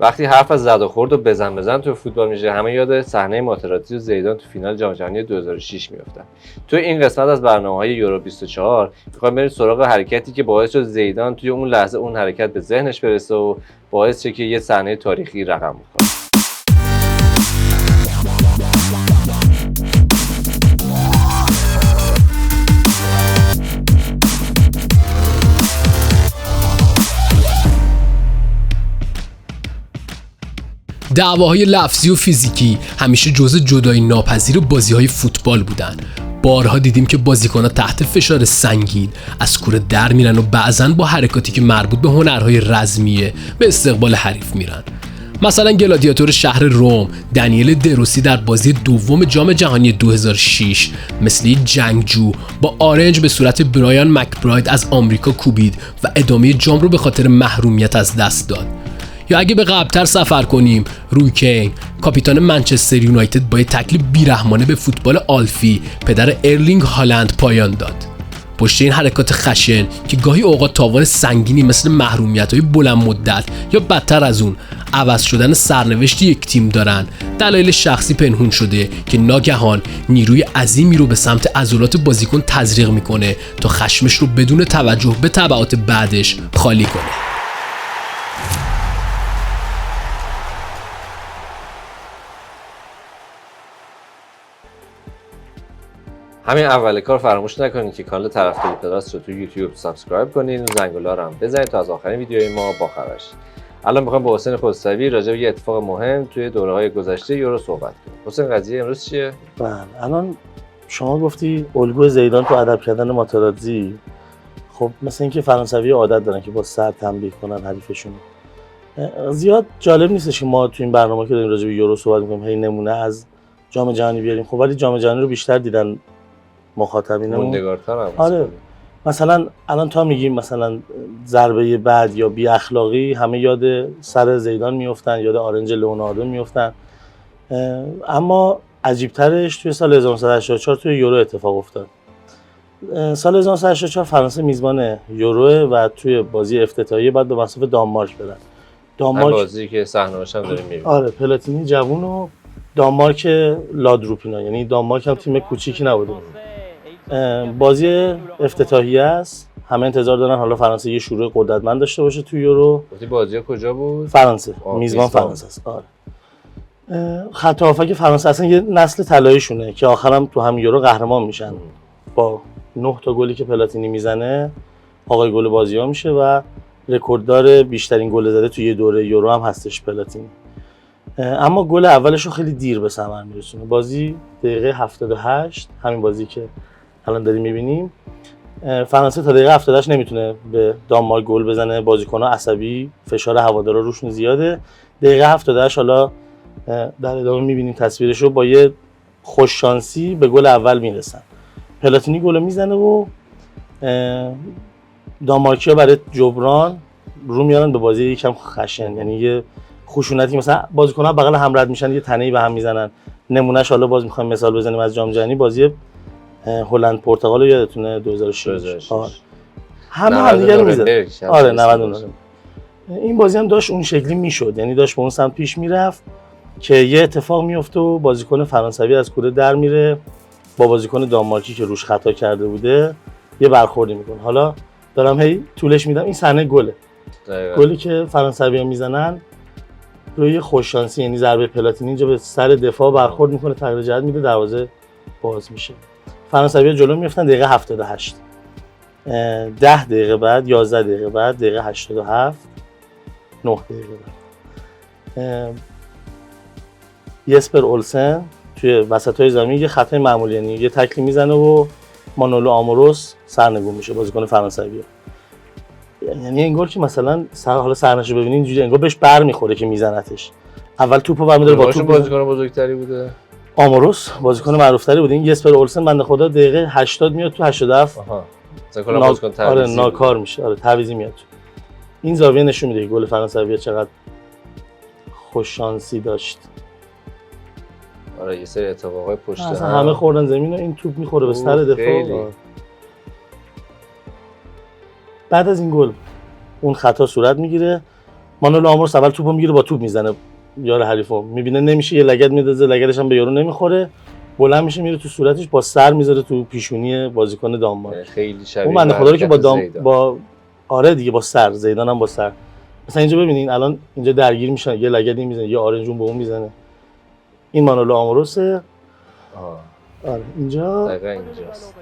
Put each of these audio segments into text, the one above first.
وقتی حرف از زد و خورد و بزن تو فوتبال میشه، همه یاد صحنه ماتراتزی و زیدان تو فینال جام جهانی 2006 میافتن. تو این قسمت از برنامه‌های یورو 24 می‌خوایم بریم سراغ حرکتی که باعث شد زیدان توی اون لحظه اون حرکت به ذهنش برسه و باعث شد که یه صحنه تاریخی رقم بخوره. دعواهای لفظی و فیزیکی همیشه جزء جدایی ناپذیر بازی‌های فوتبال بودن. بارها دیدیم که بازیکن‌ها تحت فشار سنگین از کوره در میرن و بعضن با حرکاتی که مربوط به هنرهای رزمیه به استقبال حریف میرن. مثلا گلادیاتور شهر روم دنیل دروسی در بازی دوم جام جهانی 2006 مثل جنگجو با آرنج به صورت برایان مکبراید از آمریکا کوبید و ادامه جام رو به خاطر محرومیت از دست داد. یا اگه به قبل‌تر سفر کنیم، روی کین کاپیتان منچستر یونایتد با یه تکل بیرحمانه به فوتبال آلفی پدر ارلینگ هالند پایان داد. پشت این حرکات خشن که گاهی اوقات تاوان سنگینی مثل محرومیت‌های بلند مدت یا بدتر از اون عوض شدن سرنوشت یک تیم دارن، دلایل شخصی پنهون شده که ناگهان نیروی عظیمی رو به سمت عضلات بازیکن تزریق میکنه تا خشمش رو بدون توجه به تبعات بعدش خالی کنه. همین اول کار فراموش نکنید که کانال طرفداری پلاس رو تو یوتیوب سابسکرایب کنید و زنگوله رو هم بزنید تا از آخرین ویدیوهای ما باخبر شید. الان می‌خوایم با حسین خسروی راجع به یه اتفاق مهم توی دوره‌های گذشته یورو صحبت کنیم. حسین قضیه امروز چیه؟ بله، الان شما گفتی الگوی زیدان تو ادب کردن ماتراتزی. خب مثل اینکه فرانسوی عادت دارن که با سر تنبیه کنن حریفشون. زیاد جالب نیستش که ما تو این برنامه که داریم راجع به یورو صحبت می‌کنیم هی نمونه از جام جهانی بیاریم. خب ولی جام جهانی رو بیشتر دیدن مخاطبینمون. موندگارتر هم. آره. مثلا الان تا میگیم مثلا ضربه بد یا بی اخلاقی، همه یاد سر زیدان میافتن، یاد آرنج لئوناردو میافتن. اما عجیبترش توی سال 1984 توی یورو اتفاق افتاد. سال 1984 فرانسه میزبان یورو و توی بازی افتتاحیه بعد به مصاف دانمارک برن. دانمارک بازی که صحنه‌اش هم داریم می‌بینیم. آره، پلاتینی جوون و دانمارک لادروپینا، یعنی دانمارک هم تیم کوچیکی نبوده. بازی افتتاحیه است، همه انتظار دارن حالا فرانسه یه شروع قدرتمند داشته باشه تو یورو. بازی کجا بود؟ فرانسه، میزبان فرانسه است. آره. خط هافک فرانسه اصلا یه نسل طلاییشونه که آخرام تو هم یورو قهرمان میشن. با 9 تا گلی که پلاتینی میزنه آقای گل بازی‌ها میشه و رکورددار بیشترین گل زده توی یه دوره یورو هم هستش پلاتینی. اما گل اولش رو خیلی دیر به ثمر میرسونه. بازی دقیقه 78، همین بازی که الان داریم میبینیم، فرانسه تا دقیقه 78 نمیتونه به دانمارک گل بزنه. بازیکن‌ها عصبی، فشار هوادارا روشون زیاده. دقیقه 78 حالا در ادامه میبینیم تصویرش رو، با یه خوش شانسی به گل اول میرسن. پلاتینی گل میزنه و دانمارکی‌ها برای جبران رو میارن به بازی یکم خشن، یعنی یه خشونتی، مثلا بازیکن‌ها بغل هم رد میشن یه تنه‌ای به هم میزنن. نمونهش حالا باز می‌خوایم مثال بزنیم از جام جهانی، بازی هلند پرتغال رو یادتونه 2006. همه دیگه رو می‌زدن. آره 99. این بازی هم داشت اون شکلی میشد، یعنی داشت به اون سمت پیش میرفت که یه اتفاق میفته و بازیکن فرانسوی از کوره در میره با بازیکن دانمارکی که روش خطا کرده بوده یه برخوردی میکنه. حالا دارم هی طولش میدم، این صحنه گله. گلی که فرانسوی‌ها میزنن روی خوش شانسی، یعنی ضربه پلاتینی اینجا به سر دفاع برخورد میکنه، تغییر جهت میده، دروازه باز میشه. فرانسوی‌ها جلو میافتن. دقیقه 78 10 دقیقه بعد، 11 دقیقه بعد، دقیقه 87 9 دقیقه بعد یسپر اولسن توی وسطای زمین یه خطای معمولی، یعنی یه تکلی میزنه و مانولو آموروس سرنگون میشه، بازیکن فرانسوی. یعنی انگار که مثلا حالا سرنشو ببینید اینجوری انگار بهش بر میخوره که میزنتش. اول توپو برمی‌داره با توپ. بازیکن بزرگتری بوده. آموروس بازیکن معروف‌تری بوده. این یسپر اولسن بنده خدا دقیقه 80 میاد تو 87. آره ناکار میشه. آره تعویضی میاد. این زاویه نشون میده گل فرانسوی چقدر خوش شانسی داشت. آره یه سری اتفاقای پشت هم همه خوردن زمین و این توپ میخوره به سر دفاع. بعد از این گل اون خطا صورت میگیره. مانولو آموروس اول توپو میگیره با توپ میزنه یار حریفو، میبینه نمیشه یه لگد میندازه، لگدش هم به یارو نمیخوره، بلند میشه میره تو صورتش با سر میذاره تو پیشونی بازیکن دانمارک. خیلی شبیه اون بنده خدا رو که زیدان. با آره دیگه با سر، زیدان هم با سر. مثلا اینجا ببینین الان اینجا درگیر میشن، یه لگدی میزنه، یه آرنجون به اون میزنه. این مانولو آموروسه. آره اینجا دقیقاً اینجاست.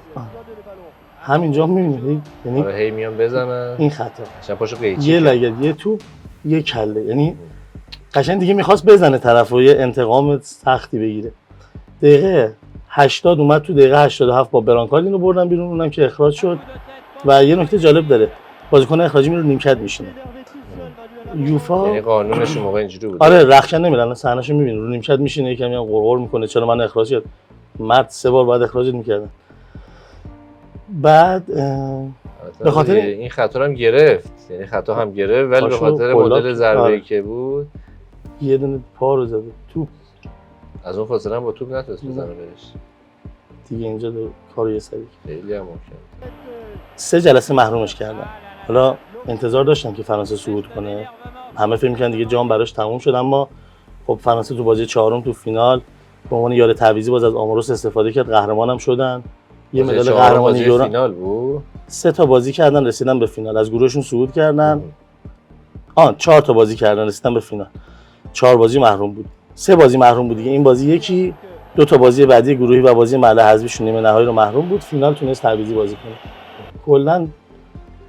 همینجا میبینید، یعنی آره هی میان بزنن این خطا عشان پاشو قیچی یه لگد، یه توپ، یه کله، یعنی قشنگ دیگه میخواست بزنه طرفو، یه انتقام سختی بگیره. دقیقه 80 اومد تو، دقیقه 87 با برانکال اینو بردن بیرون، اونم که اخراج شد. و یه نکته جالب داره، بازیکن اخراجی میره نیمکت میشینه. یوفا یعنی قانونش موقع اینجوری بود. آره رخشن نمیرن، صحنه‌شو میبینی رو نیمکت میشینه، یکم هم غرغر میکنه چرا من اخراج شد. مرد 3 بار بعد اخراجت میکردن. بعد به خاطر این خطا هم گرفت، یعنی خطا هم گرفت ولی به خاطر مدل ضربه‌ای که بود یه دونه پا رو زده توپ، از اون فاصله هم با توپ نتونست بزنه بهش دیگه. اینجا کارو یه سری خیلی هم ممکن. 3 جلسه محرومش کردن. حالا انتظار داشتن که فرانسه صعود کنه، همه فکر می‌کردن دیگه جام براش تموم شد، اما خب فرانسه تو بازی چهارم تو فینال به عنوان یار تعویضی باز از آموروس استفاده کرد، قهرمانم شدن. یه مدال قهرمانی یورو فینال بود. 3 تا بازی کردن رسیدن به فینال، از گروهشون صعود کردن. 4 تا بازی کردن رسیدن به فینال. 4 بازی محروم بود. 3 بازی محروم بود دیگه. این بازی یکی، 2 تا بازی بعدی گروهی و بازی مرحله حذفیشون نیمه نهایی رو محروم بود. فینال تونست تعویضی بازی کنه. کلا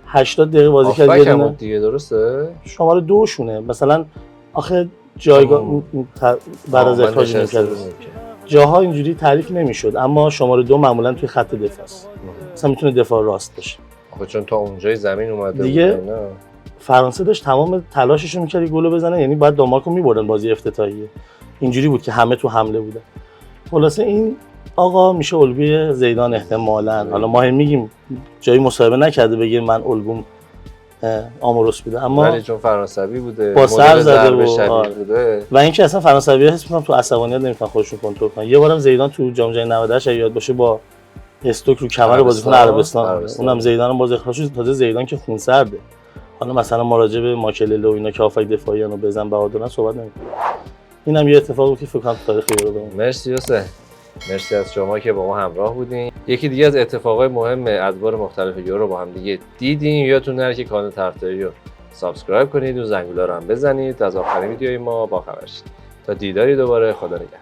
80 دقیقه بازی کرد یه دونه دیگه. درسته؟ شماره 2 شونه. مثلا آخه جایگاه بعد از اخراج نمی‌کرد. جاها اینجوری تعریف نمی‌شد، اما شماره 2 معمولا توی خط دفاع است. مثلا میتونه دفاع راست باشه. آخه چون تا اونجای زمین اومده دیگه بود. فرانسه داشت تمام تلاشش رو می‌کرد گل بزنه، یعنی بعد دانمارک رو می‌بردن بازی افتتاحیه. اینجوری بود که همه تو حمله بودن. خلاصه این آقا میشه الگوی زیدان احتمالاً. حالا ما هم میگیم جایی مصاحبه نکرده بگه من الگوم آموروس بوده، اما ولی چون فرانسوی بوده با سر زده بوده و اینکه اصلا فرانسوی‌ها حس می‌کنم تو عصبانیت نمی‌تونن خودشون کنترل کنن. یه بارم زیدان تو جام جهانی 98 یاد باشه با استوک رو کمر بازیکن عربستان، اونم زیدان هم باز اخراج شد. تازه زیدان که خونسرده. حالا مثلا مراجع به ماکلله و اینا که آفک دفاعی و بزن بهادرن صحبت نمی‌کنه. اینم یه اتفاقی بود که فکر کنم تاریخی رو بمونه. مرسی حسین، مرسی از شما که با ما همراه بودین. یکی دیگه از اتفاقای مهم ادوار مختلف یورو با هم دیگه دیدیم. یادتون نره که کانال طرفداری رو سابسکرایب کنید و زنگوله رو هم بزنید تا از آخرین ویدیوی ما باخبر شید. تا دیداری دوباره، خدا نگهدار.